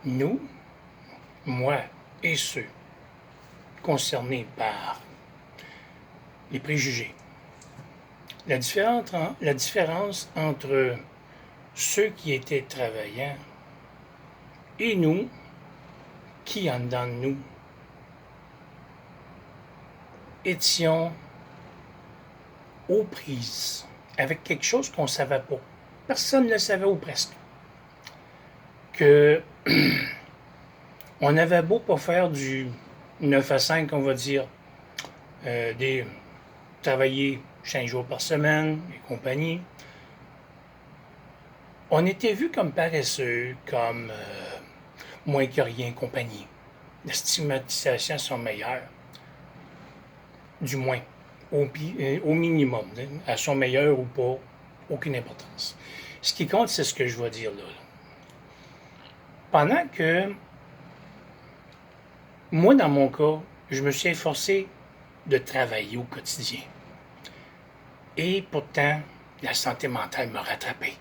Nous, moi et ceux concernés par les préjugés, la différence entre ceux qui étaient travaillants et nous, qui en dedans de nous étions aux prises avec quelque chose qu'on ne savait pas. Personne ne le savait ou presque. Que on avait beau pas faire du 9 à 5, on va dire, travailler 5 jours par semaine et compagnie. On était vus comme paresseux, comme moins que rien compagnie. Les stigmatisations sont meilleures, du moins, au minimum. Elles sont meilleures ou pas, aucune importance. Ce qui compte, c'est ce que je vais dire là. Pendant que, moi, dans mon cas, je me suis efforcé de travailler au quotidien. Et pourtant, la santé mentale m'a rattrapé.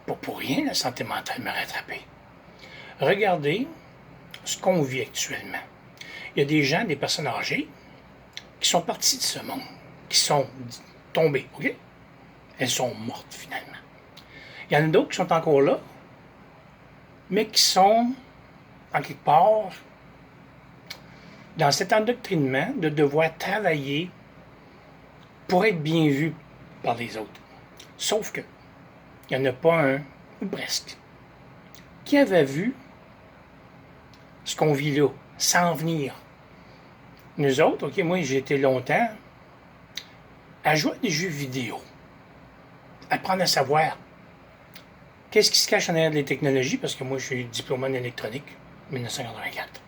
Pas pour rien, la santé mentale m'a rattrapé. Regardez ce qu'on vit actuellement. Il y a des gens, des personnes âgées, qui sont parties de ce monde, qui sont tombées, OK? Elles sont mortes finalement. Il y en a d'autres qui sont encore là, mais qui sont, en quelque part, dans cet endoctrinement de devoir travailler pour être bien vu par les autres. Sauf que, il n'y en a pas un, ou presque, qui avait vu ce qu'on vit là, sans venir. Nous autres, OK, moi j'ai été longtemps à jouer à des jeux vidéo, apprendre à savoir qu'est-ce qui se cache en arrière des technologies, parce que moi je suis diplômé en électronique, 1984.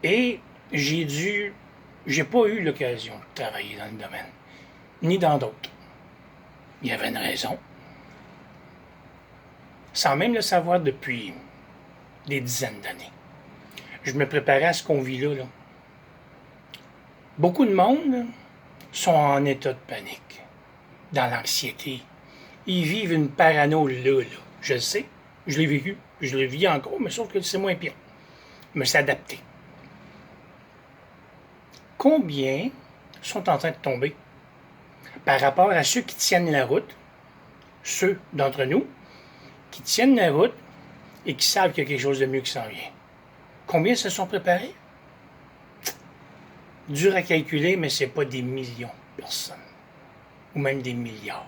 Et j'ai pas eu l'occasion de travailler dans le domaine, ni dans d'autres. Il y avait une raison. Sans même le savoir depuis des dizaines d'années. Je me préparais à ce qu'on vit là. Beaucoup de monde sont en état de panique, dans l'anxiété. Ils vivent une parano là. Je le sais, je l'ai vécu, je le vis encore, mais sauf que c'est moins pire. Mais s'adapter. Combien sont en train de tomber par rapport à ceux qui tiennent la route, ceux d'entre nous qui tiennent la route et qui savent qu'il y a quelque chose de mieux qui s'en vient? Combien se sont préparés? Dur à calculer, mais c'est pas des millions de personnes, ou même des milliards.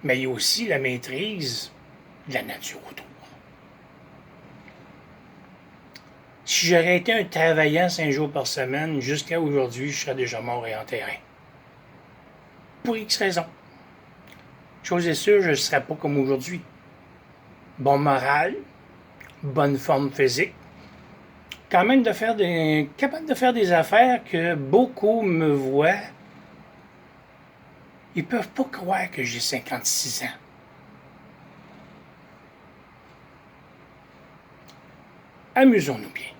Mais il y a aussi la maîtrise de la nature autour. Si j'aurais été un travaillant 5 jours par semaine, jusqu'à aujourd'hui, je serais déjà mort et enterré. Pour X raisons. Chose est sûre, je ne serais pas comme aujourd'hui. Bon moral, bonne forme physique, quand même capable de faire des affaires que beaucoup me voient. Ils peuvent pas croire que j'ai 56 ans. Amusons-nous bien.